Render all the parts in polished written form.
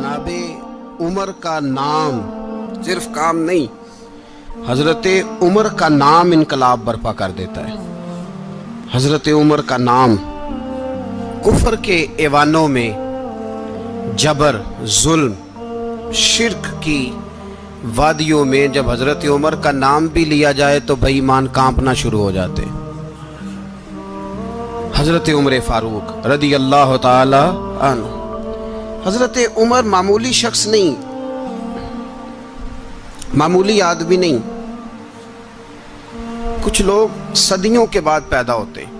जनाब उमर का नाम सिर्फ काम नहीं, हजरत उमर का नाम इनकलाब बर्पा कर देता है। हजरत उमर का नाम कुफर के ऐवानों में, जबर, जुल्म, शिर्क की वादियों में जब हजरत उमर का नाम भी लिया जाए तो बेईमान कांपना शुरू हो जाते। हजरत उमर फारूक रदी अल्लाह ताला अन्हु। हजरत उमर मामूली शख्स नहीं, मामूली आदमी नहीं। कुछ लोग सदियों के बाद पैदा होते हैं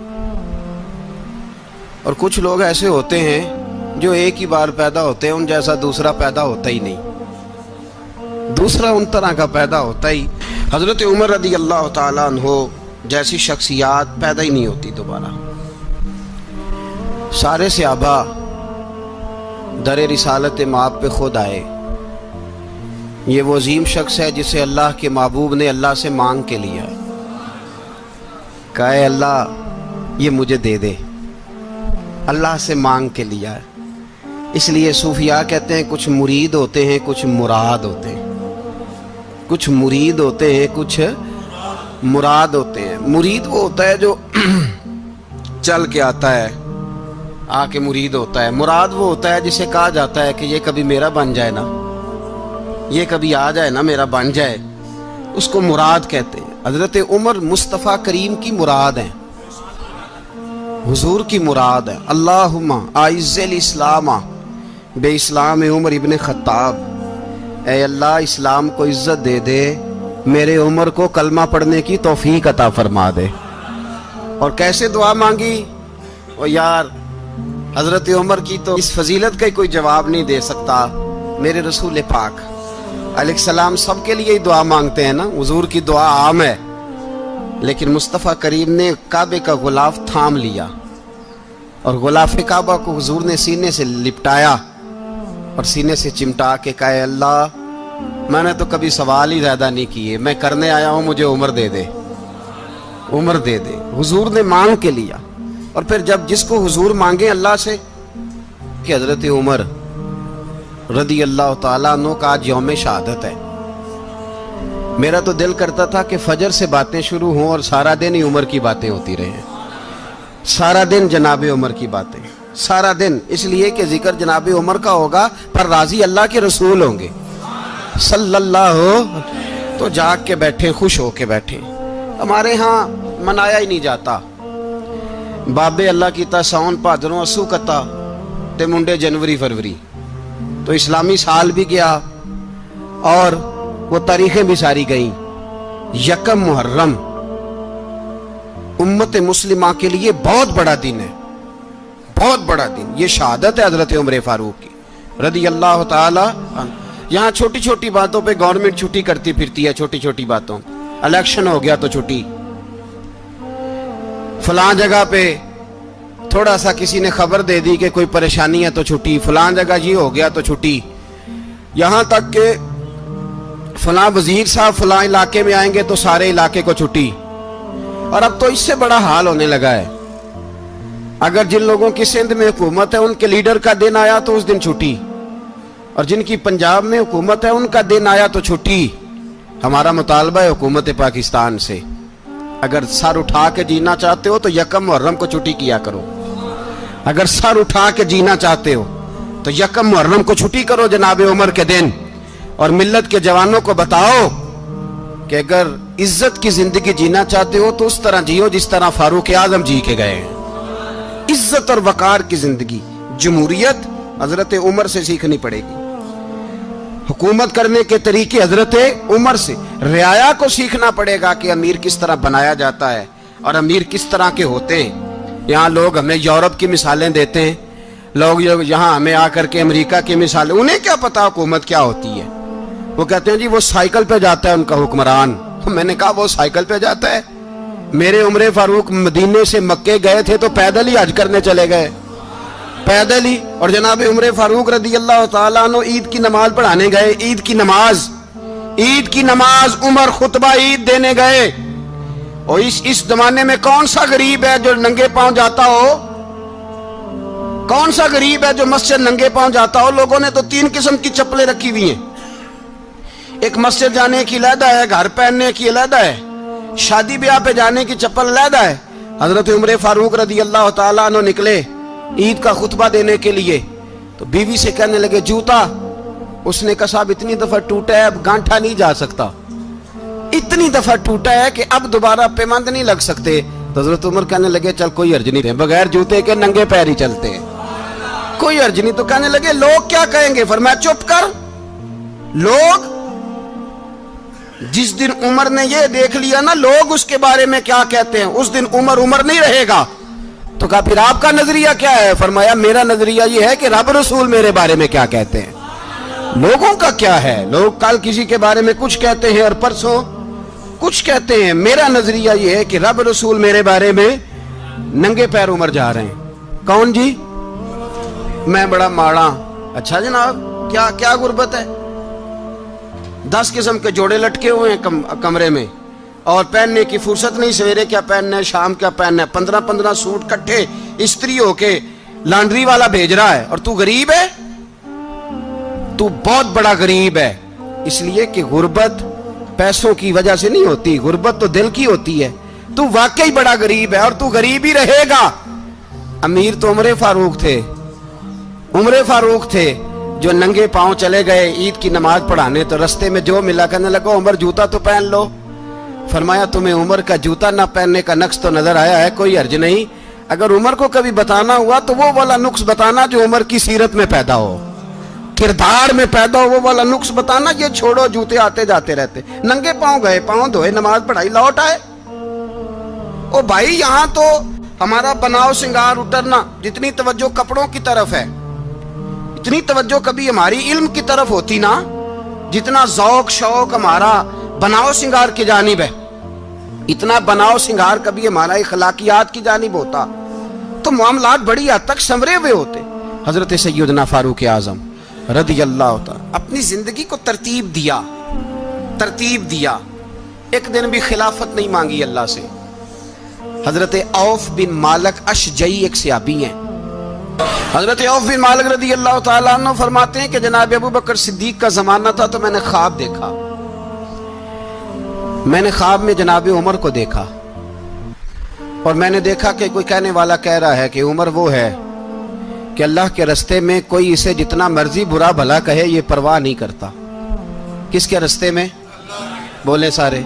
और कुछ लोग ऐसे होते हैं जो एक ही बार पैदा होते हैं, उन जैसा दूसरा पैदा होता ही नहीं, दूसरा उन तरह का पैदा होता ही। हजरत उमर रदी अल्लाह ताला अन्हु जैसी शख्सियात पैदा ही नहीं होती दोबारा। सारे सहाबा दर रिसालत माप पे खुद आए। ये वो अजीम शख्स है जिसे अल्लाह के महबूब ने अल्लाह से मांग के लिया है, कहा है अल्लाह ये मुझे दे दे, अल्लाह से मांग के लिया है। इसलिए सूफिया कहते हैं कुछ मुरीद होते हैं, कुछ मुराद होते हैं। कुछ मुरीद होते हैं, कुछ मुराद होते हैं। मुरीद वो होता है जो चल के आता है, आके मुरीद होता है। मुराद वो होता है जिसे कहा जाता है कि ये कभी मेरा बन जाए ना, ये कभी आ जाए ना, मेरा बन जाए, उसको मुराद कहते हैं। हजरत उमर मुस्तफ़ा करीम की मुराद है, हुजूर की मुराद है। अल्लाहुम्मा आइज़्ज़िल इस्लामा बे इस्लाम उमर इब्न खत्ताब। ऐ अल्लाह इस्लाम को इज्जत दे दे, मेरे उमर को कलमा पढ़ने की तौफीक अता फरमा दे। और कैसे दुआ मांगी? ओ यार, हजरत उमर की तो इस फजीलत का कोई जवाब नहीं दे सकता। मेरे रसूल पाक अलैहिस्सलाम सबके लिए ही दुआ मांगते हैं ना, हुजूर की दुआ आम है, लेकिन मुस्तफ़ा करीम ने काबे का गुलाफ थाम लिया और गुलाफ काबा को हुजूर ने सीने से लिपटाया और सीने से चिमटा के कहा, अल्लाह मैंने तो कभी सवाल ही ज़्यादा नहीं किए, मैं करने आया हूँ, मुझे उम्र दे दे, उम्र दे दे। हुजूर ने मांग के लिया। और फिर जब जिसको हुजूर मांगे अल्लाह से कि हजरत उमर रदी अल्लाह ताला अन्हु का आज यौम शहादत है, मेरा तो दिल करता था कि फजर से बातें शुरू हों और सारा दिन ही उमर की बातें होती रहे, सारा दिन जनाब उमर की बातें, सारा दिन। इसलिए कि जिक्र जनाब उमर का होगा पर राजी अल्लाह के रसूल होंगे सल्लल्लाहु। तो जाग के बैठे, खुश हो के बैठे। हमारे यहाँ मनाया ही नहीं जाता। बाबे अल्लाह कीता साउन भादरों असू कता ते मुंडे जनवरी फरवरी। तो इस्लामी साल भी गया और वो तारीखें भी सारी गई। यकम मुहर्रम उम्मत मुस्लिमा के लिए बहुत बड़ा दिन है, बहुत बड़ा दिन। ये शहादत है हजरत उमर फारूक की रदी अल्लाह ताला। यहाँ छोटी छोटी बातों पे गवर्नमेंट छुट्टी करती फिरती है, छोटी छोटी बातों। इलेक्शन हो गया तो छुट्टी, फलां जगह पे थोड़ा सा किसी ने खबर दे दी कि कोई परेशानी है तो छुट्टी, फलां जगह ये हो गया तो छुट्टी। यहां तक कि फलां वजीर साहब फलां इलाके में आएंगे तो सारे इलाके को छुट्टी। और अब तो इससे बड़ा हाल होने लगा है, अगर जिन लोगों की सिंध में हुकूमत है उनके लीडर का दिन आया तो उस दिन छुट्टी, और जिनकी पंजाब में हुकूमत है उनका दिन आया तो छुट्टी। हमारा मुतालबा है हुकूमत पाकिस्तान से, अगर सर उठा के जीना चाहते हो तो यकम मुहर्रम को छुट्टी किया करो। अगर सर उठा के जीना चाहते हो तो यकम मुहर्रम को छुट्टी करो जनाब उमर के दिन। और मिल्लत के जवानों को बताओ कि अगर इज्जत की जिंदगी जीना चाहते हो तो उस तरह जियो जिस तरह फारूक आजम जी के गए हैं। इज्जत और वकार की जिंदगी, जमहूरियत हजरत उमर से सीखनी पड़ेगी। हुकूमत करने के तरीके हजरत उमर से, रियाया को सीखना पड़ेगा कि अमीर किस तरह बनाया जाता है और अमीर किस तरह के होते हैं। यहाँ लोग हमें यूरोप की मिसालें देते हैं, लोग यहाँ हमें आकर के अमेरिका की मिसालें, उन्हें क्या पता हुकूमत क्या होती है। वो कहते हैं जी वो साइकिल पे जाता है उनका हुक्मरान। मैंने कहा वो साइकिल पे जाता है? मेरे उमर फारूक मदीने से मक्के गए थे तो पैदल ही हज करने चले गए, पैदल ही। और जनाब उमर फारूक रदी अल्लाह ताला अन्हु ईद की नमाज पढ़ाने गए। ईद की नमाज उमर खुतबा ईद देने गए। और इस जमाने में कौन सा गरीब है जो नंगे पांव जाता हो? कौन सा गरीब है जो मस्जिद नंगे पांव जाता हो? लोगों ने तो 3 किस्म की चप्पलें रखी हुई हैं। एक मस्जिद जाने की अलहदा है, घर पहनने की अलहदा है, शादी ब्याह पे जाने की चप्पल अलहदा है। हजरत उमर फारूक रदी अल्लाह ताला अन्हु निकले ईद का खुतबा देने के लिए, तो बीवी से कहने लगे जूता। उसने कहा साहब इतनी दफा टूटा है अब गांठा नहीं जा सकता, इतनी दफा टूटा है कि अब दोबारा पेमंद नहीं लग सकते। तो हजरत उमर कहने लगे चल कोई अर्ज नहीं, बगैर जूते के नंगे पैर ही चलते हैं, कोई अर्ज नहीं। तो कहने लगे लोग क्या कहेंगे? फरमाया चुप कर। लोग, जिस दिन उमर ने ये देख लिया ना लोग उसके बारे में क्या कहते हैं, उस दिन उमर उमर नहीं रहेगा। तो कहा फिर आपका नजरिया क्या है? फरमाया मेरा नजरिया ये है कि रब रसूल मेरे बारे में क्या कहते हैं। लोगों का क्या है? लोग कल किसी के बारे में कुछ कहते हैं और परसों कुछ कहते हैं। मेरा नजरिया ये है कि रब रसूल मेरे बारे में नंगे पैर उमर जा रहे हैं। कौन जी? मैं बड़ा माड़ा। अच्छा जनाब, क्या क्या गुर्बत है? 10 किस्म के जोड़े लटके हुए हैं कमरे में और पहनने की फुर्सत नहीं। सवेरे क्या पहनना है, शाम क्या पहनना है, 15-15 सूट इकट्ठे इस्त्री होके लॉन्ड्री वाला भेज रहा है। और तू गरीब है, तू बहुत बड़ा गरीब है। इसलिए कि गुर्बत पैसों की वजह से नहीं होती, गुर्बत तो दिल की होती है। तू वाकई बड़ा गरीब है और तू गरीब ही रहेगा। अमीर तो उमर फारूक थे, उमर फारूक थे जो नंगे पांव चले गए ईद की नमाज पढ़ाने। तो रास्ते में जो मिला कहने लगा उमर जूता तो पहन लो। फरमाया तुम्हें उमर का जूता ना पहनने का नक्श तो नजर आया है, कोई अर्ज नहीं। अगर उमर को कभी बताना हुआ तो वो वाला नुक्स बताना जो उमर की सीरत में पैदा हो, किरदार में पैदा हो, वो वाला नुक्स बताना। ये छोड़ो जूते आते जाते रहते। नंगे पांव गए, पांव धोए, नमाज पढ़ाई, लौट आए। ओ भाई यहाँ तो हमारा बनाव सिंगार उतरना, जितनी तवज्जो कपड़ों की तरफ है इतनी तवज्जो कभी हमारी इल्म की तरफ होती ना, जितना जौक शौक हमारा बनाव सिंगार की जानिब है, इतना बनाव सिंगार कभी हमारा इखलाकियात की जानिब होता तो मामलात बड़ी हद तक संवरे हुए होते। हजरत सैयदना फारूक आजम रदी अल्लाह तआला अपनी जिंदगी को तरतीब दिया। एक दिन भी खिलाफत नहीं मांगी अल्लाह से। हजरत औफ बिन मालिक अशजई एक सहाबी हैं। हजरत औफ बिन मालिक रदी अल्लाह तआला अन्हु फरमाते हैं कि जनाब अबू बकर सिद्दीक का जमाना था तो मैंने ख्वाब देखा। मैंने ख्वाब में जनाब उमर को देखा और मैंने देखा कि कोई कहने वाला कह रहा है कि उमर वो है कि अल्लाह के रास्ते में कोई इसे जितना मर्जी बुरा भला कहे ये परवाह नहीं करता। किसके रास्ते में? बोले सारे।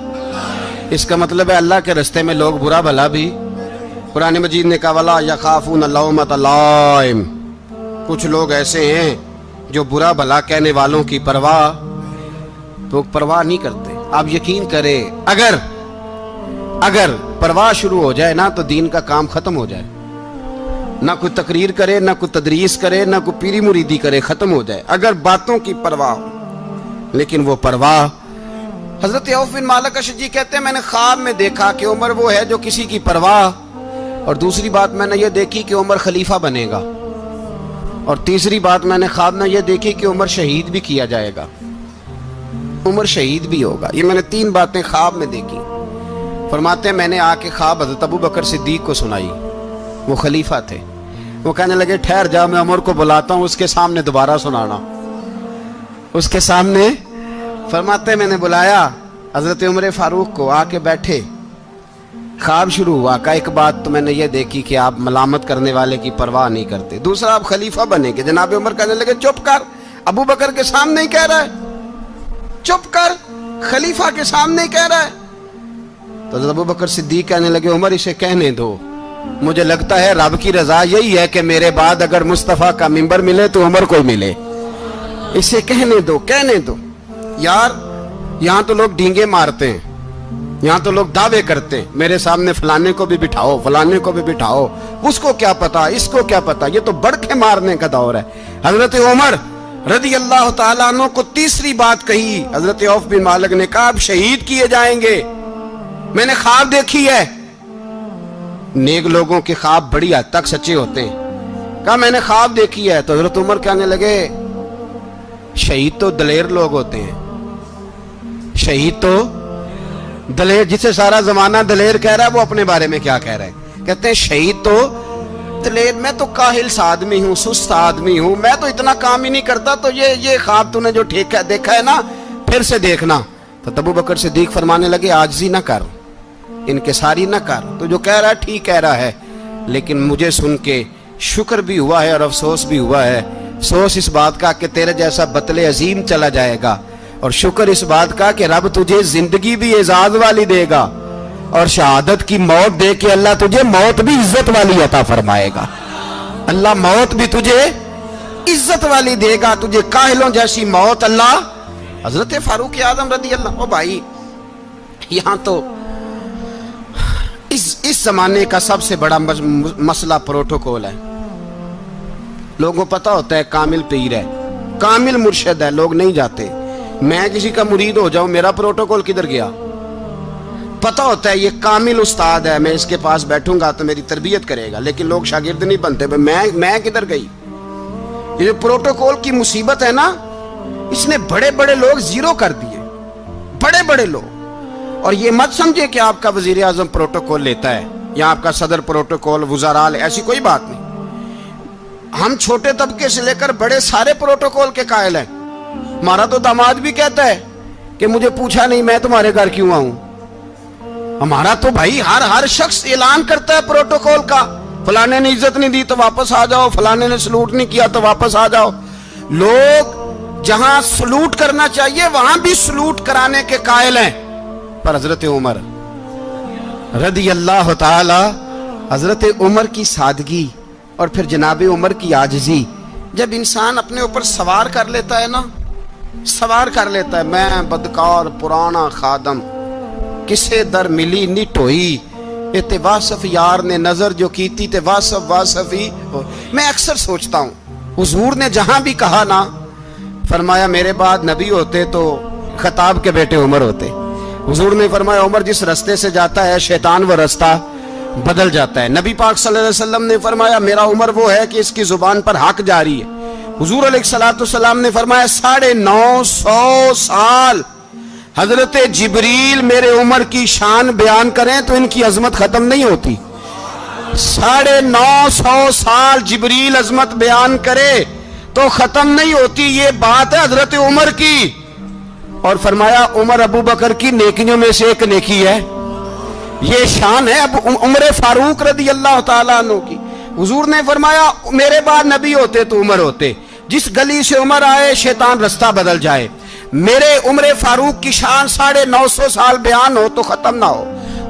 इसका मतलब है अल्लाह के रास्ते में लोग बुरा भला भी। कुरान मजीद ने कहा वला यखाफून लौमत लाइम, कुछ लोग ऐसे हैं जो बुरा भला कहने वालों की परवाह नहीं करते। आप यकीन करें अगर परवाह शुरू हो जाए ना तो दीन का काम खत्म हो जाए। ना कोई तकरीर करे, ना कोई तदरीस करे, ना कोई पीरी मुरीदी करे, खत्म हो जाए अगर बातों की परवाह हो। लेकिन वो परवाह, हजरत औफ बिन मालिक अशजी कहते हैं मैंने ख्वाब में देखा कि उमर वो है जो किसी की परवाह, और दूसरी बात मैंने ये देखी कि उमर खलीफा बनेगा, और तीसरी बात मैंने ख्वाब में ये देखी कि उमर शहीद भी किया जाएगा, उमर शहीद भी होगा। ये मैंने 3 बातें ख्वाब में देखी। फरमाते हैं मैंने आके ख्वाब हजरत अबू बकर सिद्दीक को सुनाई, वो खलीफा थे। वो कहने लगे ठहर जा, मैं उमर को बुलाता हूँ, उसके सामने दोबारा सुनाना। उसके सामने फरमाते मैंने बुलाया हजरत उमर फारूक को, आके बैठे। ख्वाब शुरू हुआ का एक बात तो मैंने ये देखी कि आप मलामत करने वाले की परवाह नहीं करते, दूसरा आप खलीफा बनेंगे। जनाब उमर कहने लगे चुप कर, अबू बकर के सामने ही कह रहा है, चुप कर, खलीफा के सामने ही कह रहा है। तो अबू बकर सिद्दीक कहने लगे उमर इसे कहने दो, मुझे लगता है रब की रजा यही है कि मेरे बाद अगर मुस्तफा का मिंबर मिले तो उमर को मिले, इसे कहने दो। यार यहाँ तो लोग डींगे मारते हैं, यहाँ तो लोग दावे करते हैं, मेरे सामने फलाने को भी बिठाओ, फलाने को भी बिठाओ, उसको क्या पता, इसको क्या पता, ये तो बड़के मारने का दौर है। हजरत उमर रदी अल्लाह तआला अन्हु को तीसरी बात कही। हजरत औफ बिन मालिक ने कहा आप शहीद किए जाएंगे, मैंने ख्वाब देखी है। नेक लोगों के ख्वाब बड़ी हद तक सच्चे होते हैं। कहा मैंने ख्वाब देखी है। तो हजरत उमर कहने लगे शहीद तो दलेर लोग होते हैं, शहीद तो दलेर, जिसे सारा जमाना दलेर कह रहा है वो अपने बारे में क्या कह रहे हैं? कहते हैं शहीद तो میں تو کاہل آدمی ہوں، سست آدمی ہوں، میں تو اتنا کام ہی نہیں کرتا، تو یہ خواب تو نے جو دیکھا ہے نا پھر سے دیکھنا۔ تو ابو بکر صدیق فرمانے لگے عاجزی نہ کر، انکساری نہ کر، تو جو کہہ رہا ہے ٹھیک کہہ رہا ہے، لیکن مجھے سن کے شکر بھی ہوا ہے اور افسوس بھی ہوا ہے۔ افسوس اس بات کا کہ تیرے جیسا بطل عظیم چلا جائے گا، اور شکر اس بات کا کہ رب تجھے زندگی بھی اعزاز والی دے گا، اور شہادت کی موت دے کے اللہ تجھے موت بھی عزت والی عطا فرمائے گا۔ اللہ موت بھی تجھے عزت والی دے گا، تجھے کاہلوں جیسی موت اللہ۔ حضرت فاروق اعظم رضی اللہ، او بھائی یہاں تو اس زمانے کا سب سے بڑا مسئلہ پروٹوکول ہے۔ لوگوں پتہ ہوتا ہے کامل پیر ہے، کامل مرشد ہے، لوگ نہیں جاتے۔ میں کسی کا مرید ہو جاؤں، میرا پروٹوکول کدھر گیا؟ پتہ ہوتا ہے یہ کامل استاد ہے، میں اس کے پاس بیٹھوں گا تو میری تربیت کرے گا، لیکن لوگ شاگرد نہیں بنتے۔ میں کدھر گئی؟ یہ جو پروٹوکول کی مصیبت ہے نا، اس نے بڑے بڑے لوگ زیرو کر دیے، بڑے بڑے لوگ۔ اور یہ مت سمجھے کہ آپ کا وزیر اعظم پروٹوکول لیتا ہے یا آپ کا صدر پروٹوکول، وزراء، ایسی کوئی بات نہیں۔ ہم چھوٹے طبقے سے لے کر بڑے سارے پروٹوکول کے قائل ہیں۔ ہمارا تو داماد بھی کہتا ہے کہ مجھے پوچھا نہیں میں تمہارے گھر کیوں آؤں۔ ہمارا تو بھائی ہر شخص اعلان کرتا ہے پروٹوکول کا، فلانے نے عزت نہیں دی تو واپس آ جاؤ، فلانے نے سلوٹ نہیں کیا تو واپس آ جاؤ۔ لوگ جہاں سلوٹ کرنا چاہیے وہاں بھی سلوٹ کرانے کے قائل ہیں۔ پر حضرت عمر رضی اللہ تعالی، حضرت عمر کی سادگی اور پھر جناب عمر کی عاجزی، جب انسان اپنے اوپر سوار کر لیتا ہے نا، سوار کر لیتا ہے، میں بدکار پرانا خادم، کسے در ملی نٹ ہوئی، تے واصف یار نے نظر جو کیتی تے واصف ہی ہو۔ میں اکثر سوچتا ہوں حضور نے جہاں بھی کہا نا، فرمایا میرے بعد نبی ہوتے تو خطاب کے بیٹے عمر ہوتے۔ حضور نے فرمایا عمر جس رستے سے جاتا ہے شیطان وہ رستہ بدل جاتا ہے۔ نبی پاک صلی اللہ علیہ وسلم نے فرمایا میرا عمر وہ ہے کہ اس کی زبان پر حق جاری ہے۔ حضور علیہ السلام نے فرمایا 950 سال حضرت جبریل میرے عمر کی شان بیان کریں تو ان کی عظمت ختم نہیں ہوتی۔ 950 سال جبریل عظمت بیان کرے تو ختم نہیں ہوتی۔ یہ بات ہے حضرت عمر کی، اور فرمایا عمر ابو بکر کی نیکیوں میں سے ایک نیکی ہے، یہ شان ہے عمر فاروق رضی اللہ تعالیٰ عنہ کی۔ حضور نے فرمایا میرے بعد نبی ہوتے تو عمر ہوتے، جس گلی سے عمر آئے شیطان رستہ بدل جائے۔ میرے عمر فاروق کی شان 950 سال بیان ہو تو ختم نہ ہو۔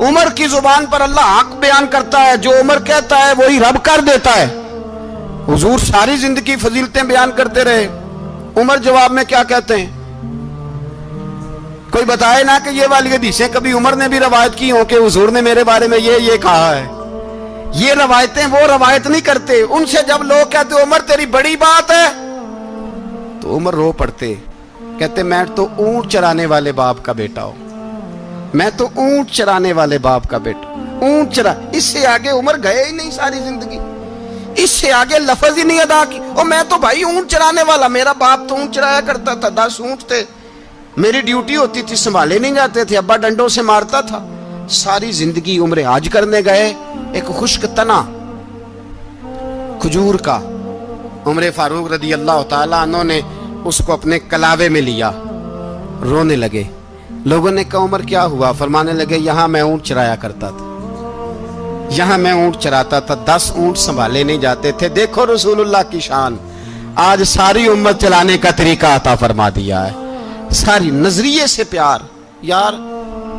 عمر کی زبان پر اللہ حق بیان کرتا ہے، جو عمر کہتا ہے وہی رب کر دیتا ہے۔ حضور ساری زندگی فضیلتیں بیان کرتے رہے، عمر جواب میں کیا کہتے ہیں؟ کوئی بتائے نا کہ یہ والی حدیثیں کبھی عمر نے بھی روایت کی ہوں کہ حضور نے میرے بارے میں یہ کہا ہے۔ یہ روایتیں وہ روایت نہیں کرتے، ان سے جب لوگ کہتے عمر تیری بڑی بات ہے تو عمر رو پڑتے، کہتے میں تو اونٹ چرانے والے باپ کا بیٹا ہوں، میں تو اونٹ چرانے والے باپ کا بیٹا، اونٹ چرا۔ اس سے آگے عمر گئے ہی نہیں ساری زندگی، اس سے آگے لفظ ہی نہیں ادا کی۔ اور میں تو بھائی اونٹ چرانے والا، میرا باپ تو اونٹ چرایا کرتا تھا، 10 اونٹ تھے، میری ڈیوٹی ہوتی تھی، سنبھالے نہیں جاتے تھے، ابا ڈنڈوں سے مارتا تھا۔ ساری زندگی عمر حج کرنے گئے، ایک خشک تنا کھجور کا عمر فاروق رضی اللہ تعالیٰ عنہ نے اس کو اپنے کلاوے میں لیا، رونے لگے۔ لوگوں نے کہا عمر کیا ہوا؟ فرمانے لگے یہاں میں اونٹ چرایا کرتا تھا، یہاں میں اونٹ چراتا تھا، 10 اونٹ سنبھالے نہیں جاتے تھے۔ دیکھو رسول اللہ کی شان، آج ساری امت چلانے کا طریقہ عطا فرما دیا ہے، ساری نظریے سے پیار۔ یار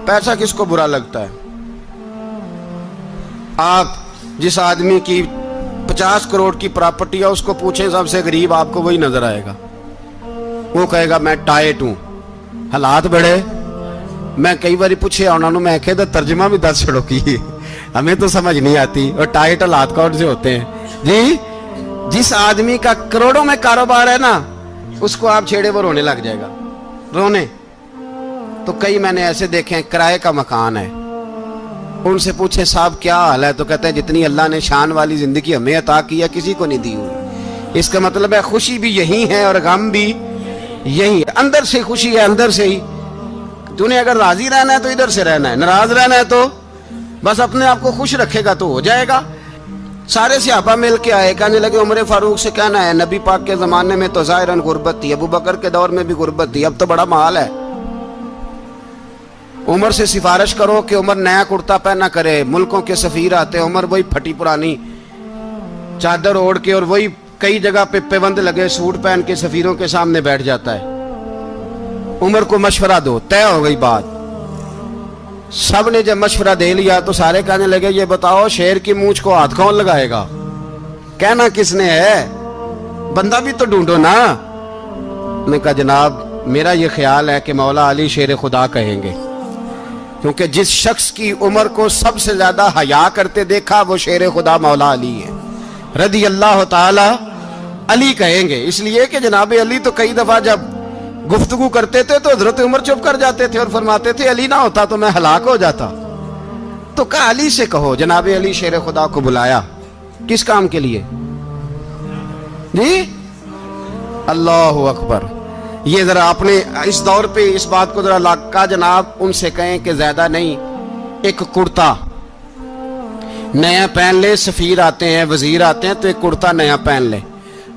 پیسہ کس کو برا لگتا ہے؟ آپ جس آدمی کی 50 کروڑ کی پراپرٹی ہے اس کو پوچھیں سب سے غریب، آپ کو وہی نظر آئے گا، وہ کہے گا میں ٹائٹ ہوں۔ حالات بڑے، میں کئی باری پوچھے انہوں نے، میں کہتا ترجمہ بھی 10 چھڑوں کی، ہمیں تو سمجھ نہیں آتی، اور ٹائٹ حالات کون سے ہوتے ہیں جی؟ جس آدمی کا کروڑوں میں کاروبار ہے نا، اس کو آپ چھیڑے وہ رونے لگ جائے گا، رونے۔ تو کئی میں نے ایسے دیکھے ہیں کرائے کا مکان ہے، ان سے پوچھے صاحب کیا حال ہے، تو کہتے ہیں جتنی اللہ نے شان والی زندگی ہمیں عطا کی ہے کسی کو نہیں دی ہوئی۔ اس کا مطلب ہے خوشی بھی یہی ہے اور غم بھی یہی ہے، اندر سے خوشی ہے، اندر سے ہی۔ تو نے اگر راضی رہنا ہے تو ادھر سے رہنا ہے، ناراض رہنا ہے تو بس اپنے آپ کو خوش رکھے گا تو ہو جائے گا۔ सारे सहाबा मिल के आए, कहने लगे उमर फारूक से कहना है नबी पाक के जमाने में तो ज़ाहिरन गुर्बत थी, अबू बकर के दौर में भी गुर्बत थी, अब तो बड़ा माल है। उमर से सिफारिश करो कि उमर नया कुर्ता पहना करे। मुल्कों के सफीर आते, उमर वही फटी पुरानी चादर ओढ़ के और वही कई जगह पे पेबंद लगे सूट पहन के सफीरों के सामने बैठ जाता है। उमर को मशवरा दो, तय हो गई बात। सब ने जब मशवरा दे लिया तो सारे कहने लगे ये बताओ शेर की मूंछ को हाथ कौन लगाएगा, कहना किसने है, बंदा भी तो ढूंढो ना। ने कहा जनाब मेरा ये ख्याल है कि मौला अली शेर खुदा कहेंगे, क्योंकि जिस शख्स की उमर को सबसे ज्यादा हया करते देखा वो शेर खुदा मौला अली है, रदी अल्लाह ताला अली कहेंगे। इसलिए कि जनाब अली तो कई दफा जब गुफ्तगू करते थे तो हजरत उमर चुप कर जाते थे और फरमाते थे अली ना होता तो मैं हलाक हो जाता। तो कहा अली से कहो। जनाब अली शेर खुदा को बुलाया, किस काम के लिए जी? अल्लाह अकबर। ये जरा आपने इस दौर पे इस बात को जरा लाका जनाब उनसे कहें कि ज्यादा नहीं, एक कुर्ता नया पहन ले, सफीर आते हैं वजीर आते हैं तो एक कुर्ता नया पहन ले।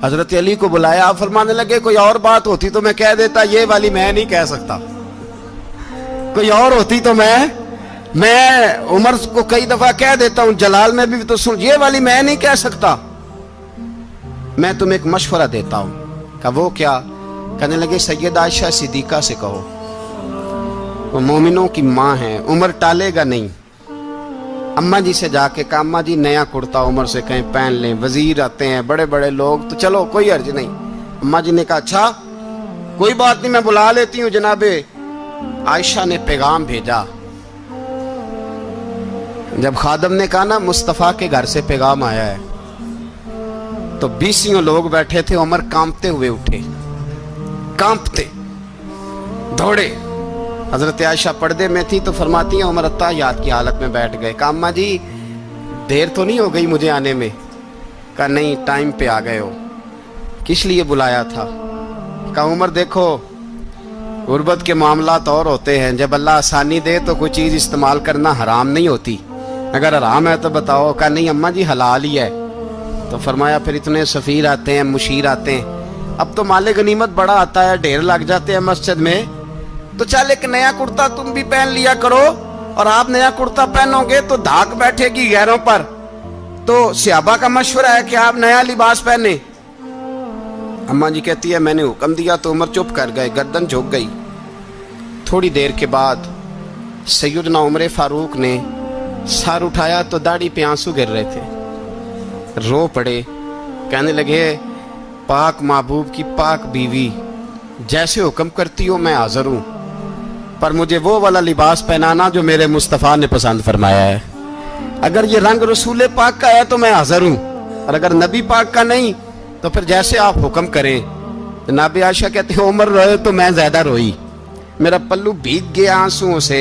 हजरत अली को बुलाया, आप फरमाने लगे कोई और बात होती तो मैं कह देता, ये वाली मैं नहीं कह सकता। कोई और होती तो मैं उमर को कई दफा कह देता हूं, जलाल में भी तो सुन, ये वाली मैं नहीं कह सकता। मैं तुम्हें एक मशवरा देता हूं। कहा वो क्या? कहने लगे सैयद आयशा सिद्दीका से कहो, वो मोमिनों की मां है, उमर टालेगा नहीं। अम्मा जी से जाके कहा अम्मा जी नया कुर्ता उमर से कहीं पहन लें, वजीर आते हैं बड़े बड़े लोग तो चलो कोई अर्ज नहीं। अम्मा जी ने कहा अच्छा कोई बात नहीं मैं बुला लेती हूँ। जनाबे आयशा ने पैगाम भेजा। जब खादम ने कहा ना मुस्तफा के घर से पैगाम आया है, तो 20 लोग बैठे थे। उमर कांपते हुए उठे, कांपते दौड़े। हजरत आयशा पर्दे में थी तो फरमाती हैं उमर अत्ताहियात की हालत में बैठ गए। कहा अम्मा जी देर तो नहीं हो गई मुझे आने में? कहा नहीं टाइम पे आ गए हो। किस लिए बुलाया था? कहा उमर देखो गुर्बत के मामलात और होते हैं, जब अल्लाह आसानी दे तो कोई चीज़ इस्तेमाल करना हराम नहीं होती, अगर हराम है तो बताओ। कहा नहीं अम्मा जी हलाल ही है। तो फरमाया फिर इतने सफ़ीर आते हैं मुशीर आते हैं, अब तो माले गनीमत बड़ा आता है, ढेर लग जाते हैं मस्जिद में, तो चल एक नया कुर्ता तुम भी पहन लिया करो, और आप नया कुर्ता पहनोगे तो धाक बैठेगी गैरों पर। तो सहाबा का मशवरा है कि आप नया लिबास पहने। अम्मा जी कहती है मैंने हुक्म दिया तो उमर चुप कर गए, गर्दन झुक गई। थोड़ी देर के बाद सैयदना उमर फारूक ने सर उठाया तो दाढ़ी पे आंसू गिर रहे थे, रो पड़े। कहने लगे पाक महबूब की पाक बीवी, जैसे हुक्म करती हो मैं हाजिर हूं, पर मुझे वो वाला लिबास पहनाना जो मेरे मुस्तफ़ा ने पसंद फरमाया है। अगर ये रंग रसूल पाक का है तो मैं हाजिर हूं, और अगर नबी पाक का नहीं तो फिर जैसे आप हुक्म करें। जनाब आयशा कहते हैं उमर रोए तो मैं ज्यादा रोई, मेरा पल्लू भीग गया आंसुओं से।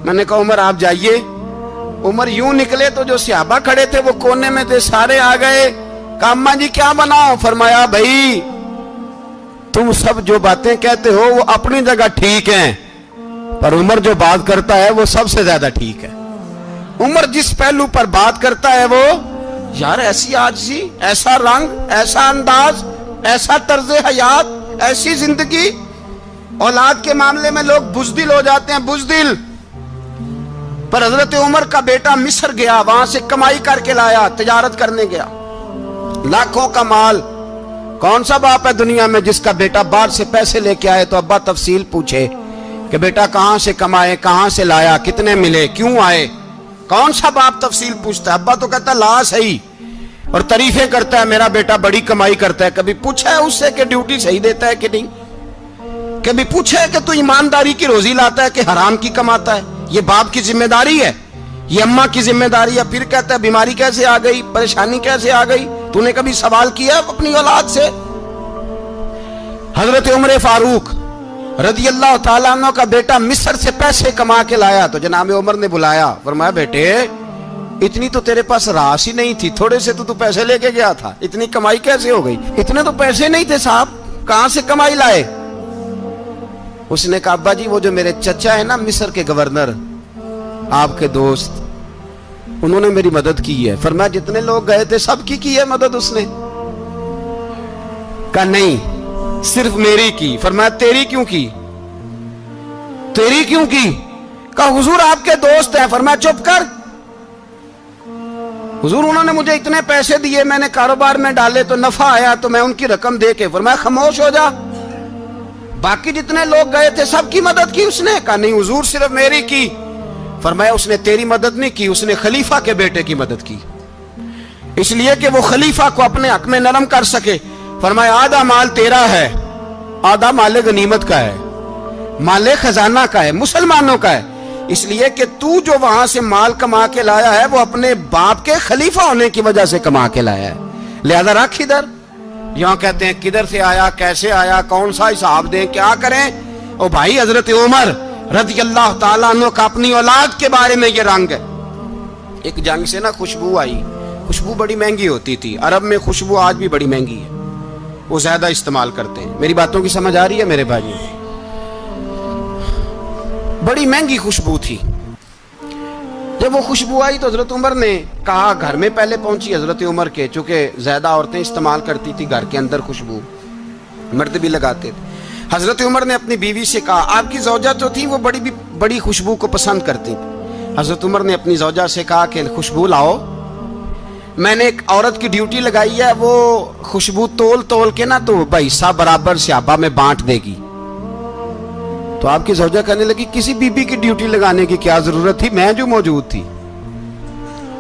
मैंने कहा उमर आप जाइए। उमर यूं निकले तो जो सहाबा खड़े थे वो कोने में थे, सारे आ गए। कहा अम्मा जी क्या बनाओ? फरमाया भाई तुम सब जो बातें कहते हो वो अपनी जगह ठीक हैं, पर उमर जो बात करता है वो सबसे ज्यादा ठीक है। उमर जिस पहलू पर बात करता है वो, यार ऐसी आजिज़ी, ऐसा रंग, ऐसा अंदाज, ऐसा तर्ज हयात, ऐसी जिंदगी। औलाद के मामले में लोग बुज़दिल हो जाते हैं, बुज़दिल। पर हजरत उमर का बेटा मिस्र गया, वहां से कमाई करके लाया, तिजारत करने गया, लाखों का माल। कौन सा बाप है दुनिया में जिसका बेटा बाहर से पैसे लेके आए तो अब्बा तफसील पूछे कि बेटा कहां से कमाए, कहां से लाया, कितने मिले, क्यों आए? कौन सा बाप तफसील पूछता है? अब्बा तो कहता ला सही, और तारीफें करता है मेरा बेटा बड़ी कमाई करता है। कभी पूछा है उससे कि ड्यूटी सही देता है कि नहीं? कभी पूछा है कि तू ईमानदारी की रोजी लाता है कि हराम की कमाता है? ये बाप की जिम्मेदारी है, ये अम्मा की जिम्मेदारी है। फिर कहता है बीमारी कैसे आ गई, परेशानी कैसे आ गई? तूने कभी सवाल किया अपनी औलाद से? हजरत उमर फारूक रदी अल्लाह ताला अन्हु का बेटा मिस्र से पैसे कमा के लाया तो जनाब उमर ने बुलाया, फरमाया बेटे इतनी तो तेरे पास राशि नहीं थी, थोड़े से तो तू पैसे लेके गया था, इतनी कमाई कैसे हो गई? इतने तो पैसे नहीं थे साहब, कहां से कमाई लाए? उसने कहा अब्बा जी वो जो मेरे चचा है ना मिस्र के गवर्नर, आपके दोस्त, انہوں نے میری مدد کی ہے. فرمایا جتنے لوگ گئے تھے سب کی ہے مدد اس نے؟ کہا نہیں صرف میری کی. فرمایا تیری کیوں کی؟ تیری کیوں کی؟ کہا حضور آپ کے دوست ہیں. فرمایا چپ کر حضور انہوں نے مجھے اتنے پیسے دیے, میں نے کاروبار میں ڈالے تو نفع آیا تو میں ان کی رقم دے کے. فرمایا خاموش ہو جا, باقی جتنے لوگ گئے تھے سب کی مدد کی اس نے؟ کہا نہیں حضور صرف میری کی. فرمایا اس نے تیری مدد نہیں کی, اس نے خلیفہ کے بیٹے کی مدد کی, اس لیے کہ وہ خلیفہ کو اپنے حق میں نرم کر سکے. فرمایا آدھا مال تیرا ہے, آدھا مال غنیمت کا ہے, مال خزانہ کا ہے, مسلمانوں کا ہے, اس لیے کہ تو جو وہاں سے مال کما کے لایا ہے وہ اپنے باپ کے خلیفہ ہونے کی وجہ سے کما کے لایا ہے, لہذا رکھ ادھر. یہاں کہتے ہیں کدھر سے آیا, کیسے آیا, کون سا حساب دیں, کیا کریں؟ او بھائی حضرت عمر رضی اللہ تعالیٰ عنہ کا اپنی اولاد کے بارے میں یہ رنگ ہے. ایک جنگ سے نا خوشبو آئی, خوشبو بڑی مہنگی ہوتی تھی, عرب میں خوشبو آج بھی بڑی مہنگی ہے, وہ زیادہ استعمال کرتے ہیں. میری باتوں کی سمجھ آ رہی ہے میرے بھائی؟ بڑی مہنگی خوشبو تھی. جب وہ خوشبو آئی تو حضرت عمر نے کہا, گھر میں پہلے پہنچی حضرت عمر کے, چونکہ زیادہ عورتیں استعمال کرتی تھی گھر کے اندر خوشبو, مرد بھی لگاتے تھے. حضرت عمر نے اپنی بیوی سے کہا, آپ کی زوجہ جو تھی وہ بڑی خوشبو کو پسند کرتی تھی. حضرت عمر نے اپنی زوجہ سے کہا کہ خوشبو لاؤ, میں نے ایک عورت کی ڈیوٹی لگائی ہے, وہ خوشبو تول کے نا تو حصہ برابر صحابہ میں بانٹ دے گی. تو آپ کی زوجہ کہنے لگی کسی بی بی کی ڈیوٹی لگانے کی کیا ضرورت تھی, میں جو موجود تھی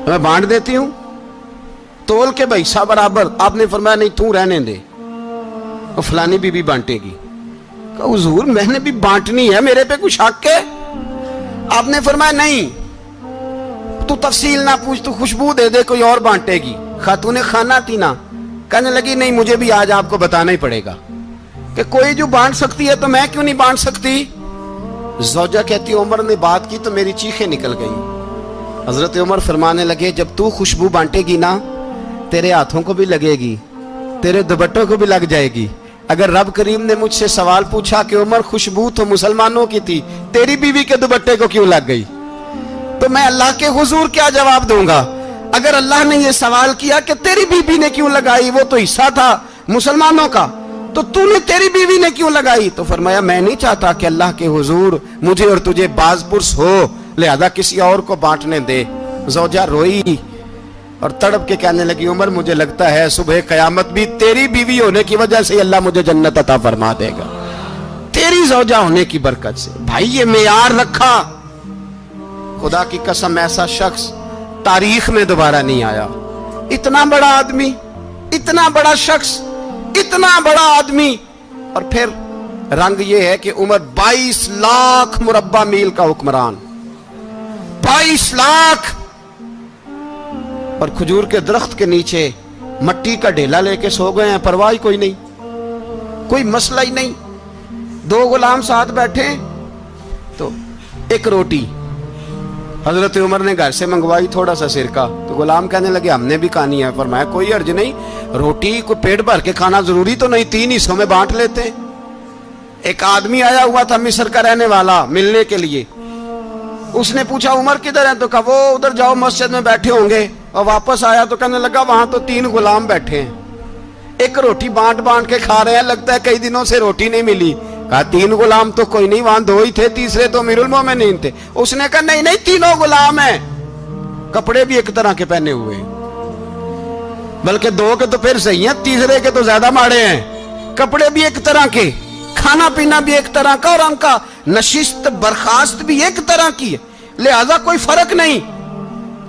میں بانٹ دیتی ہوں تول کے حصہ برابر. آپ نے فرمایا نہیں تو رہنے دے, اور فلانی بی بی بانٹے گی. کہا حضور میں نے بھی بانٹنی ہے, میرے پہ کچھ حق ہے؟ آپ نے فرمایا نہیں, تو تفصیل نہ پوچھ, تو خوشبو دے دے, کوئی اور بانٹے گی. خاتون خانہ تھی نا, کہنے لگی نہیں مجھے بھی آج آپ کو بتانا ہی پڑے گا کہ کوئی جو بانٹ سکتی ہے تو میں کیوں نہیں بانٹ سکتی. زوجہ کہتی عمر نے بات کی تو میری چیخیں نکل گئی. حضرت عمر فرمانے لگے جب تو خوشبو بانٹے گی نا تیرے ہاتھوں کو بھی لگے گی, تیرے دوپٹوں کو بھی لگ جائے گی. اگر رب کریم نے مجھ سے سوال پوچھا کہ عمر خوشبو تو مسلمانوں کی تھی, تیری بیوی کے دوپٹے کو کیوں لگ گئی, تو میں اللہ کے حضور کیا جواب دوں گا؟ اگر اللہ نے یہ سوال کیا کہ تیری بیوی نے کیوں لگائی, وہ تو حصہ تھا مسلمانوں کا, تو نے تیری بیوی نے کیوں لگائی؟ تو فرمایا میں نہیں چاہتا کہ اللہ کے حضور مجھے اور تجھے باز پرس ہو, لہذا کسی اور کو بانٹنے دے. زوجہ روئی اور تڑپ کے کہنے لگی عمر مجھے لگتا ہے صبح قیامت بھی تیری بیوی ہونے کی وجہ سے اللہ مجھے جنت عطا فرما دے گا, تیری زوجہ ہونے کی برکت سے. بھائی یہ معیار رکھا, خدا کی قسم ایسا شخص تاریخ میں دوبارہ نہیں آیا. اتنا بڑا آدمی, اتنا بڑا شخص, اتنا بڑا آدمی, اور پھر رنگ یہ ہے کہ عمر 22 لاکھ مربع میل کا حکمران, 22 لاکھ, اور کھجور کے درخت کے نیچے مٹی کا ڈھیلا لے کے سو گئے ہیں, پرواہ کوئی نہیں, کوئی مسئلہ ہی نہیں. 2 غلام ساتھ بیٹھے تو ایک روٹی حضرت عمر نے گھر سے منگوائی, تھوڑا سا سرکہ, تو غلام کہنے لگے ہم نے بھی کھانی ہے. فرمایا کوئی حرج نہیں, روٹی کو پیٹ بھر کے کھانا ضروری تو نہیں, 3 حصوں میں بانٹ لیتے. ایک آدمی آیا ہوا تھا مصر کا رہنے والا ملنے کے لیے, اس نے پوچھا عمر کدھر ہے, تو کہا وہ ادھر جاؤ مسجد میں بیٹھے ہوں گے, اور واپس آیا تو کہنے لگا وہاں تو 3 غلام بیٹھے ہیں, ایک روٹی بانٹ کے کھا رہے ہیں, لگتا ہے کئی دنوں سے روٹی نہیں ملی. کہا 3 غلام تو کوئی نہیں, وہاں 2 ہی تھے, تیسرے تو امیر المومنین تھے. اس نے کہا نہیں 3 غلام ہیں, کپڑے بھی ایک طرح کے پہنے ہوئے, بلکہ 2 کے تو پھر صحیح ہیں, تیسرے کے تو زیادہ ماڑے ہیں. کپڑے بھی ایک طرح کے, کھانا پینا بھی ایک طرح کا, اور ان کا نشست برخاست بھی ایک طرح کی ہے, لہذا کوئی فرق نہیں.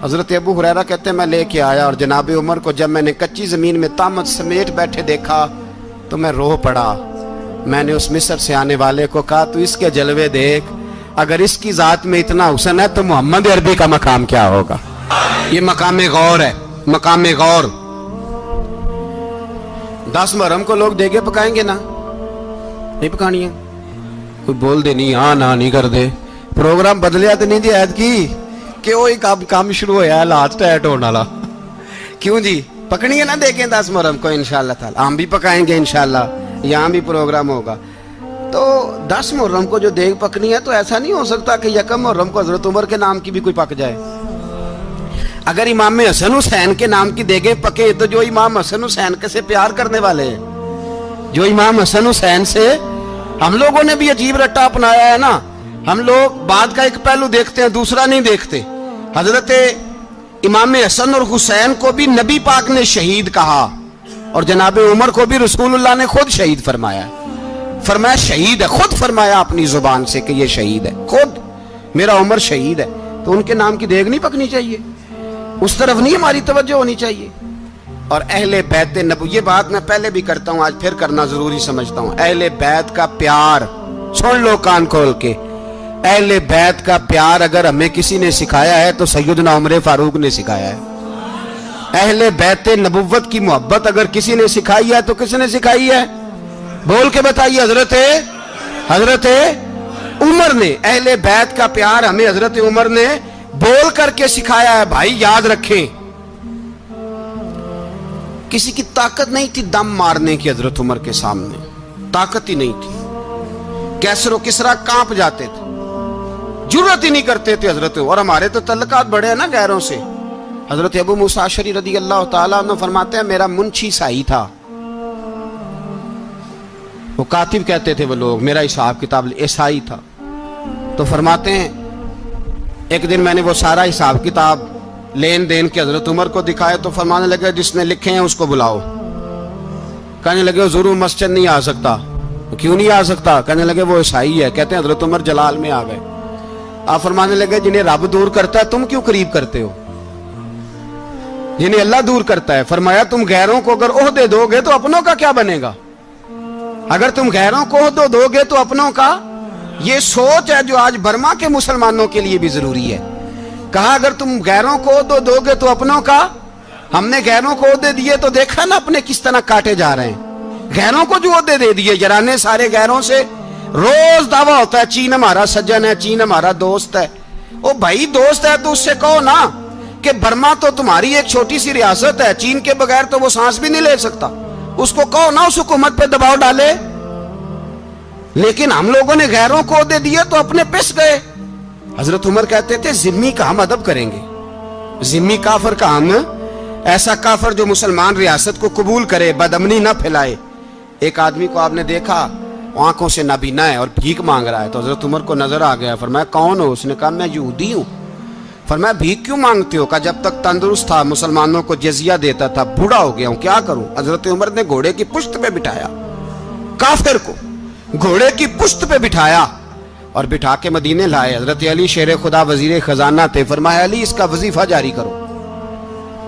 حضرت ابو ہریرہ کہتے ہیں میں لے کے آیا, اور جناب عمر کو جب میں نے کچی زمین میں تامت سمیٹ بیٹھے دیکھا تو میں رو پڑا. میں نے اس مصر سے آنے والے کو کہا تو اس کے جلوے دیکھ, اگر اس کی ذات میں اتنا حسن ہے تو محمد عربی کا مقام کیا ہوگا. یہ مقام غور ہے, مقام غور. 10 محرم کو لوگ دیگے پکائیں گے نا, نہیں پکانی ہے, کوئی بول دے نہیں, ہاں نہ نہیں کر دے, پروگرام بدلیا تو نہیں دی عید کی کہ وہی کام شروع ہویا ہے لاسٹ ٹائٹ ہونے والا. کیوں جی پکنی ہے نا دیکھیں 10 محرم کو انشاءاللہ تعالی, ہم بھی پکائیں گے انشاءاللہ, یہاں بھی پروگرام ہوگا. تو 10 محرم کو جو دیگ پکنی ہے تو ایسا نہیں ہو سکتا کہ 1 محرم کو حضرت عمر کے نام کی بھی کوئی پک جائے. اگر امام حسن حسین کے نام کی دیگیں پکے تو جو امام حسن حسین سے پیار کرنے والے ہیں، جو امام حسن حسین سے، ہم لوگوں نے بھی عجیب رٹا اپنایا ہے نا، ہم لوگ بات کا ایک پہلو دیکھتے ہیں دوسرا نہیں دیکھتے۔ حضرت امام حسن اور حسین کو بھی نبی پاک نے شہید کہا، اور جناب عمر کو بھی رسول اللہ نے خود شہید فرمایا، فرمایا شہید ہے، خود فرمایا اپنی زبان سے کہ یہ شہید ہے، خود میرا عمر شہید ہے۔ تو ان کے نام کی دیگ نہیں پکنی چاہیے، اس طرف نہیں ہماری توجہ ہونی چاہیے۔ اور اہل بیت نبوی، یہ بات میں پہلے بھی کرتا ہوں، آج پھر کرنا ضروری سمجھتا ہوں، اہل بیت کا پیار، سن لو کان کھول کے، اہل بیت کا پیار اگر ہمیں کسی نے سکھایا ہے تو سیدنا عمر فاروق نے سکھایا ہے۔ اہل بیت نبوت کی محبت اگر کسی نے سکھائی ہے تو کس نے سکھائی ہے؟ بول کے بتائیے، حضرت عمر نے۔ اہل بیت کا پیار ہمیں حضرت عمر نے بول کر کے سکھایا ہے۔ بھائی یاد رکھیں، کسی کی طاقت نہیں تھی دم مارنے کی حضرت عمر کے سامنے، طاقت ہی نہیں تھی، کیسر و کسرا کانپ جاتے تھے، جرأت ہی نہیں کرتے تھے حضرت۔ اور ہمارے تو تعلقات بڑے ہیں نا غیروں سے۔ حضرت ابو موسیٰ اشعری رضی اللہ تعالیٰ عنہ فرماتے ہیں میرا منشی سائی تھا، وہ کاتب کہتے تھے وہ لوگ، میرا حساب کتاب عیسائی تھا۔ تو فرماتے ہیں ایک دن میں نے وہ سارا حساب کتاب لین دین کے حضرت عمر کو دکھایا تو فرمانے لگے جس نے لکھے ہیں اس کو بلاؤ۔ کہنے لگے حضور مسجد نہیں آ سکتا۔ کیوں نہیں آ سکتا؟ کہنے لگے وہ عیسائی ہے۔ کہتے ہیں حضرت عمر جلال میں آ گئے۔ آپ فرمانے لگے جنہیں رب دور کرتا ہے تم کیوں قریب کرتے ہو؟ جنہیں اللہ دور کرتا ہے۔ فرمایا تم غیروں کو اگر عہدے دو گے تو اپنوں کا کیا بنے گا؟ اگر تم غیروں کو عہدے دو گے تو اپنوں کا۔ یہ سوچ ہے جو آج برما کے مسلمانوں کے لیے بھی ضروری ہے۔ کہا اگر تم غیروں کو عہدے دو گے تو اپنوں کا۔ ہم نے غیروں کو عہدے دیے تو دیکھا نا اپنے کس طرح کاٹے جا رہے ہیں۔ غیروں کو جو عہدے دے دیے، یرانے سارے غیروں سے روز دعویٰ ہوتا ہے چین ہمارا سجن ہے، چین ہمارا دوست ہے۔ او بھائی دوست ہے تو اس سے کہو نا کہ برما تو تمہاری ایک چھوٹی سی ریاست ہے، چین کے بغیر تو وہ سانس بھی نہیں لے سکتا۔ اس کو کہو نا اس حکومت پہ دباؤ ڈالے۔ لیکن ہم لوگوں نے غیروں کو عہدے دیے تو اپنے پس گئے۔ حضرت عمر کہتے تھے ذمی کا ہم ادب کریں گے، ذمی کافر کا ہم، ایسا کافر جو مسلمان ریاست کو قبول کرے، بدامنی نہ پھیلائے۔ ایک آدمی کو آپ نے دیکھا آنکھوں سے نابینا ہے اور بھیک مانگ رہا ہے، تو حضرت عمر کو نظر آ گیا۔ فرمایا کون ہو؟ اس نے کہا میں یہودی ہوں۔ فرمایا بھیک کیوں مانگتے ہو؟ کہا جب تک تندرست تھا مسلمانوں کو جزیہ دیتا تھا، بوڑھا ہو گیا ہوں کیا کروں؟ حضرت عمر نے گھوڑے کی پشت پہ بٹھایا، کافر کو گھوڑے کی پشت پہ بٹھایا اور بٹھا کے مدینے لائے۔ حضرت علی شیر خدا وزیر خزانہ تھے۔ فرمایا علی اس کا وظیفہ جاری کرو۔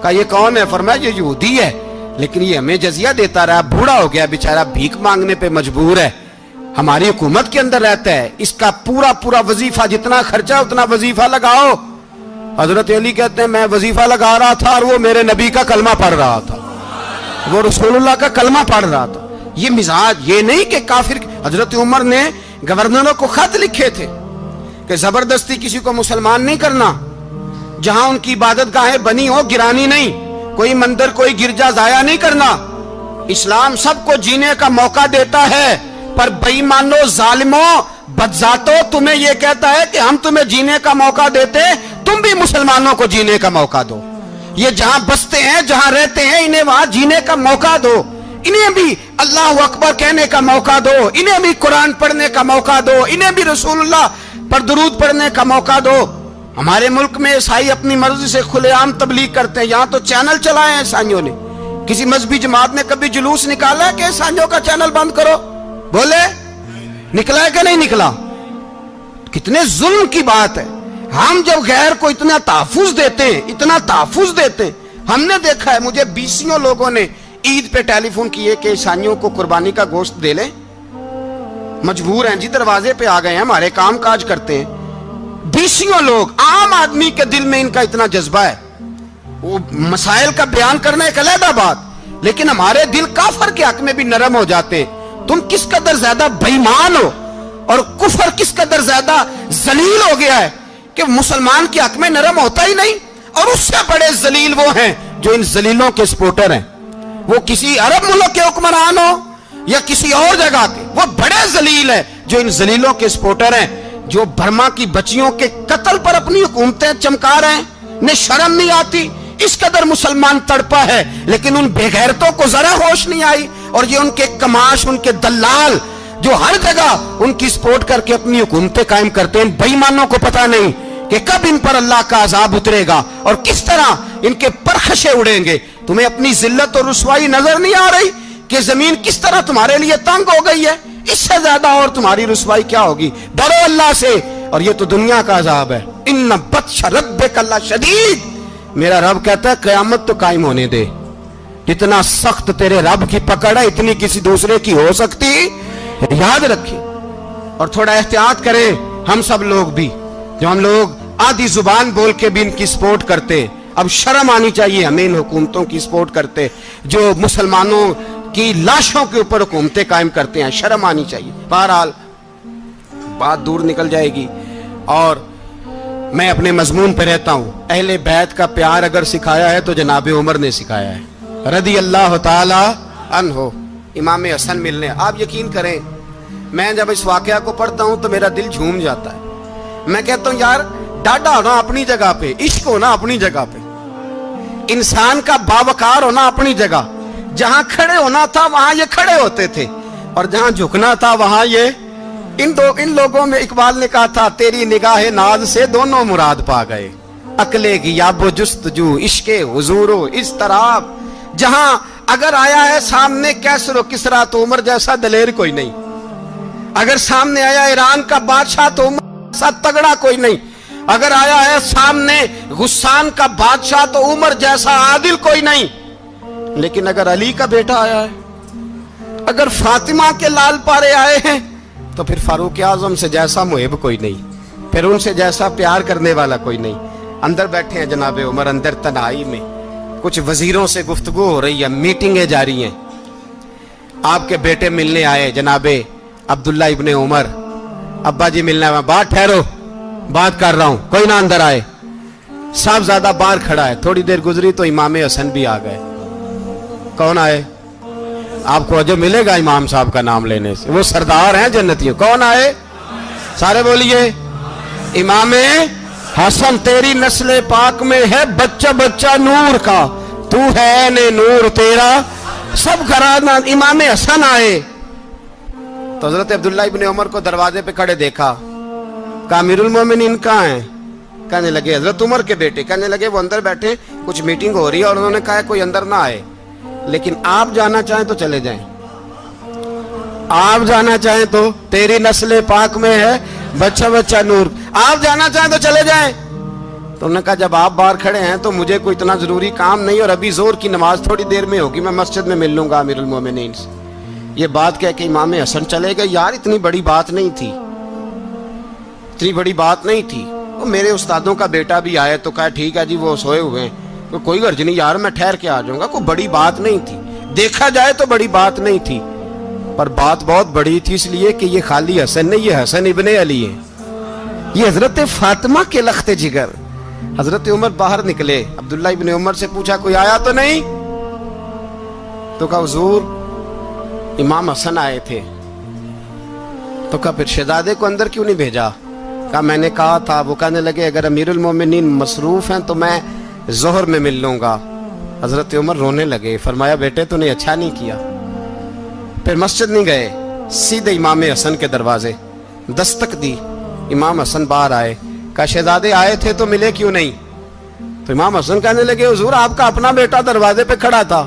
کہا یہ کون ہے؟ فرمایا یہ یہودی ہے لیکن یہ ہمیں جزیہ دیتا رہا، بوڑھا ہو گیا بیچارہ، بھیک مانگنے پہ مجبور ہے، ہماری حکومت کے اندر رہتا ہے، اس کا پورا وظیفہ جتنا خرچہ اتنا وظیفہ لگاؤ۔ حضرت علی کہتے ہیں میں وظیفہ لگا رہا تھا اور وہ میرے نبی کا کلمہ پڑھ رہا تھا، وہ رسول اللہ کا کلمہ پڑھ رہا تھا۔ یہ مزاج، یہ نہیں کہ کافر۔ حضرت عمر نے گورنروں کو خط لکھے تھے کہ زبردستی کسی کو مسلمان نہیں کرنا، جہاں ان کی عبادت گاہیں بنی ہو گرانی نہیں، کوئی مندر کوئی گرجا ضائع نہیں کرنا۔ اسلام سب کو جینے کا موقع دیتا ہے، پر بے ایمانو ظالموں بدذاتوں تمہیں یہ کہتا ہے کہ ہم تمہیں جینے کا موقع دیتے، تم بھی مسلمانوں کو جینے کا موقع دو۔ یہ جہاں بستے ہیں جہاں رہتے ہیں انہیں وہاں جینے کا موقع دو، انہیں بھی اللہ اکبر کہنے کا موقع دو، انہیں بھی قرآن پڑھنے کا موقع دو، انہیں بھی رسول اللہ پر درود پڑھنے کا موقع دو۔ ہمارے ملک میں عیسائی اپنی مرضی سے کھلے عام تبلیغ کرتے ہیں، یہاں تو چینل چلائے ہیں عیسائیوں نے۔ کسی مذہبی جماعت نے کبھی جلوس نکالا ہے کہ عیسائیوں کا چینل بند کرو؟ بولے نکلا ہے کہ نہیں نکلا؟ کتنے ظلم کی بات ہے۔ ہم جب غیر کو اتنا تحفظ دیتے ہیں، اتنا تحفظ دیتے ہیں، ہم نے دیکھا ہے مجھے بیسیوں لوگوں نے عید پہ ٹیلی فون کیے کہ عیسائیوں کو قربانی کا گوشت دے لیں، مجبور ہیں جی، دروازے پہ آ گئے ہیں، ہمارے کام کاج کرتے ہیں۔ بیسیوں لوگ، عام آدمی کے دل میں ان کا اتنا جذبہ ہے، وہ مسائل کا بیان کرنا ایک علیحدہ بات، لیکن ہمارے دل کافر کے حق میں بھی نرم ہو جاتے ہیں۔ تم کس قدر زیادہ بے ایمان ہو اور کفر کس قدر زیادہ ذلیل ہو گیا ہے کہ مسلمان کے حق میں نرم ہوتا ہی نہیں۔ اور اس سے بڑے ذلیل وہ ہیں جو ان ذلیلوں کے سپورٹر ہیں، وہ کسی عرب ملک کے حکمران ہو یا کسی اور جگہ کے، وہ بڑے ذلیل ہیں جو ان ذلیلوں کے سپورٹر ہیں، جو برما کی بچیوں کے قتل پر اپنی حکومتیں چمکا رہے ہیں، ने शर्म नहीं आती, इस कदर मुसलमान तड़पा है, लेकिन उन बेगैरतों को जरा होश नहीं आई। और ये उनके कमाश, उनके दलाल जो हर जगह उनकी सपोर्ट करके अपनी हुकूमतें कायम करते हैं, बेईमानों को पता नहीं कि कब इन पर अल्लाह का अजाब उतरेगा और किस तरह इनके परखशे उड़ेंगे। तुम्हें अपनी जिल्लत और रुसवाई नजर नहीं आ रही कि जमीन किस तरह तुम्हारे लिए तंग हो गई है? इससे ज्यादा और तुम्हारी रुसवाई क्या होगी? डरो अल्लाह से, और ये तो दुनिया का अजाब है। इन्ना बत्श रब्बिक लशदीद, मेरा रब कहता है कयामत तो कायम होने दे। जितना सख्त तेरे रब की पकड़ है, इतनी किसी दूसरे की हो सकती, याद रखें। और थोड़ा एहतियात करें हम सब लोग भी, जो हम लोग आधी जुबान बोल के भी इनकी सपोर्ट करते। अब शर्म आनी चाहिए हमें इन हुकूमतों की सपोर्ट करते जो मुसलमानों की लाशों के ऊपर हुकूमतें कायम करते हैं, शर्म आनी चाहिए। बहरहाल बात दूर निकल जाएगी और मैं अपने मजमून पे रहता हूं। अहले बैत का प्यार अगर सिखाया है तो जनाबे उमर ने सिखाया है, रदी अल्लाह ताला अन्हो। इमाम हसन मिलने, आप यकीन करें, मैं जब इस वाकया को पढ़ता हूं तो मेरा दिल झूम जाता है। मैं कहता हूं यार, डाढ़ा होना अपनी जगह पे, इश्क होना अपनी जगह पे, इंसान का बावकार होना अपनी जगह। जहां खड़े होना था वहां ये खड़े होते थे, और जहां झुकना था वहां ये इन लोगों में इकबाल ने कहा था, तेरी निगाह नाज से दोनों मुराद पा गए। अकले की याबो जुस्तजू इश्के हुजूरो इस तरह, जहां अगर आया है सामने कैसरो किसरा तो उमर जैसा दलेर कोई नहीं। अगर सामने आया ईरान का बादशाह तो उमर जैसा तगड़ा कोई नहीं। अगर आया है सामने गुस्सान का बादशाह तो उमर जैसा आदिल कोई नहीं। लेकिन अगर अली का बेटा आया है, अगर फातिमा के लाल पारे आए हैं, तो फिर फारूक आजम से जैसा मुहिब कोई नहीं, फिर उनसे जैसा प्यार करने वाला कोई नहीं। अंदर बैठे हैं जनाबे उमर, अंदर तन्हाई में कुछ वजीरों से गुफ्तगू हो रही है, मीटिंगें जारी हैं। आपके बेटे मिलने आए जनाबे अब्दुल्ला इब्ने उमर, अब्बा जी मिलने आए। बात ठहरो, बात कर रहा हूं, कोई ना अंदर आए। साहबजादा बाहर खड़ा है। थोड़ी देर गुजरी तो इमाम हसन भी आ गए। कौन आए? आपको अजब मिलेगा इमाम साहब का नाम लेने से, वो सरदार हैं जन्नतियों। कौन आए? सारे बोलिए, इमाम हसन, तेरी नस्ल पाक में है बच्चा बच्चा नूर का, तू है ने नूर तेरा सब घराना। इमाम हसन आए तो हजरत अब्दुल्ला इब्ने उमर को दरवाजे पे खड़े देखा। कहा अमीरुल मोमिनीन कहाँ हैं? कहने लगे हजरत उमर के बेटे। कहने लगे वो अंदर बैठे, कुछ मीटिंग हो रही है, और उन्होंने कहा कोई अंदर ना आए, लेकिन आप जाना चाहें तो चले जाएं। आप जाना चाहें तो, तेरी नस्ल पाक में है बच्चा बच्चा नूर, आप जाना चाहें तो चले जाएं। तो उन्होंने कहा जब आप बाहर खड़े हैं तो मुझे कोई इतना जरूरी काम नहीं, और अभी जोर की नमाज थोड़ी देर में होगी, मैं मस्जिद में मिल लूंगा अमीरुल मोमिनीन से। ये बात कह के इमाम हसन चले गए। यार इतनी बड़ी बात नहीं थी, इतनी बड़ी बात नहीं थी। वो मेरे उस्तादों का बेटा भी आया तो कहा ठीक है जी, वो सोए हुए हैं, तो कोई गर्ज नहीं यार, मैं ठहर के आ जाऊंगा। कोई बड़ी बात नहीं थी, देखा जाए तो बड़ी बात नहीं थी, पर बात बहुत बड़ी थी, इसलिए कि ये खाली हसन नहीं, ये हसन इब्ने अली है, ये हजरत फातिमा के लख्ते जिगर। हजरत उमर बाहर निकले, अब्दुल्ला इब्ने उमर से पूछा कोई आया तो नहीं? तो कहा हुजूर इमाम हसन आए थे। तो कहा फिर शहजादे को अंदर क्यों नहीं भेजा? कहा मैंने कहा था। वो कहने लगे अगर अमीरुल मोमिनीन मसरूफ हैं तो मैं जोहर में मिल लूंगा। हजरत उमर रोने लगे। फरमाया बेटे तूने अच्छा नहीं किया। फिर मस्जिद नहीं गए, सीधे इमाम हसन के दरवाजे दस्तक दी। इमाम हसन बाहर आए। कहा शहजादे आए थे तो मिले क्यों नहीं? तो इमाम हसन कहने लगे हुजूर आपका अपना बेटा दरवाजे पे खड़ा था,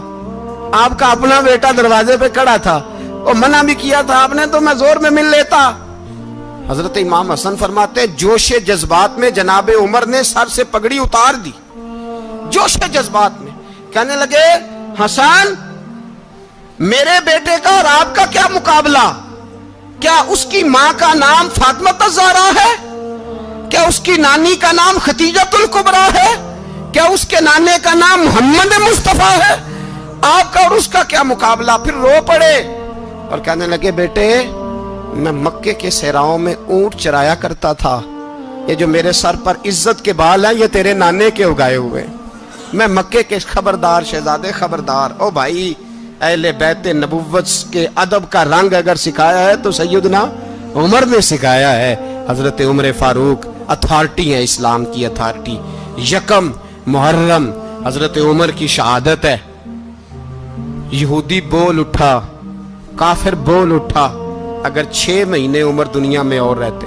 आपका अपना बेटा दरवाजे पे खड़ा था, और मना भी किया था आपने, तो मैं जोर में मिल लेता। हजरत इमाम हसन फरमाते जोश जज्बात में जनाबे उमर ने सर से पगड़ी उतार दी, जोश जज्बात में। कहने लगे हसन मेरे बेटे का और आपका क्या मुकाबला? क्या उसकी मां का नाम फातिमा ज़हरा है? क्या उसकी नानी का नाम खतीजतुल कुबरा है? क्या उसके नाने का नाम मोहम्मद मुस्तफा है? आपका और उसका क्या मुकाबला? फिर रो पड़े और कहने लगे बेटे मैं मक्के के सहराओं में ऊंट चराया करता था, ये जो मेरे सर पर इज्जत के बाल हैं ये तेरे नाने के उगाए हुए, मैं मक्के के खबरदार शहजादे खबरदार। ओ भाई अहले बैत नबुव्वत के अदब का रंग अगर सिखाया है तो सैयदना उमर ने सिखाया है। हजरत उमर फारूक अथॉरिटी है, इस्लाम की अथॉरिटी। यकम मुहर्रम हजरत उमर की शहादत है। यहूदी बोल उठा, काफिर बोल उठा, अगर 6 महीने उमर दुनिया में और रहते